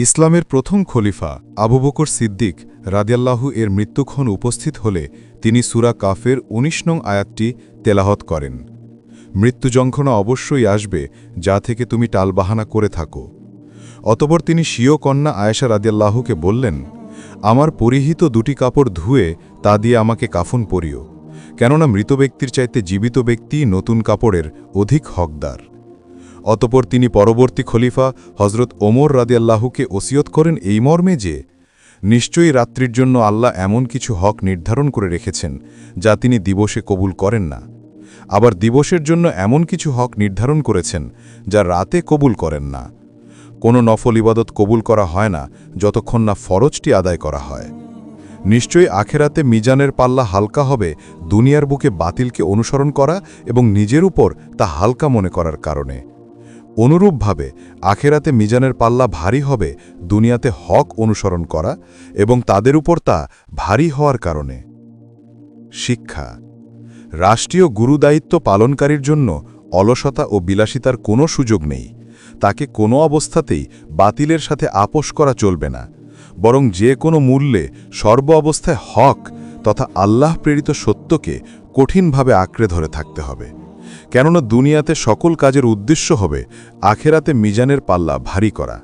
ইসলামের প্রথম খলিফা আবু বকর সিদ্দিক রাদিয়াল্লাহু এর মৃত্যুক্ষণ উপস্থিত হলে তিনি সূরা কাফের ১৯ নং আয়াতটি তেলাওয়াত করেন। মৃত্যু যন্ত্রণা অবশ্যই আসবে, যা থেকে তুমি টালবাহানা করে থাকো। অতঃপর তিনি স্বীয় কন্যা আয়েশা রাদিয়াল্লাহুকে বললেন, আমার পরিহিত দুটি কাপড় ধুয়ে তা দিয়ে আমাকে কাফন পরিও, কেননা মৃত ব্যক্তির চাইতে জীবিত ব্যক্তি নতুন কাপড়ের অধিক হকদার। অতঃপর তিনি পরবর্তী খলিফা হজরত ওমর রাদিয়াল্লাহুকে ওসিয়ত করেন এই মর্মে যে, নিশ্চয়ই রাত্রির জন্য আল্লাহ এমন কিছু হক নির্ধারণ করে রেখেছেন যা তিনি দিবসে কবুল করেন না, আবার দিবসের জন্য এমন কিছু হক নির্ধারণ করেছেন যা রাতে কবুল করেন না। কোনো নফল ইবাদত কবুল করা হয় না যতক্ষণ না ফরজটি আদায় করা হয়। নিশ্চয়ই আখেরাতে মিজানের পাল্লা হালকা হবে দুনিয়ার বুকে বাতিলকে অনুসরণ করা এবং নিজের উপর তা হালকা মনে করার কারণে। অনুরূপভাবে আখেরাতে মিজানের পাল্লা ভারী হবে দুনিয়াতে হক অনুসরণ করা এবং তাদের উপর তা ভারী হওয়ার কারণে। শিক্ষা: রাষ্ট্রীয় গুরুদায়িত্ব পালনকারীর জন্য অলসতা ও বিলাসিতার কোনো সুযোগ নেই। তাকে কোনো অবস্থাতেই বাতিলের সাথে আপোষ করা চলবে না, বরং যে কোনো মূল্যে সর্ব অবস্থায় হক তথা আল্লাহ প্রেরিত সত্যকে কঠিনভাবে আঁকড়ে ধরে থাকতে হবে, কেননা দুনিয়াতে সকল কাজের উদ্দেশ্য হবে আখেরাতে মিজানের পাল্লা ভারী করা।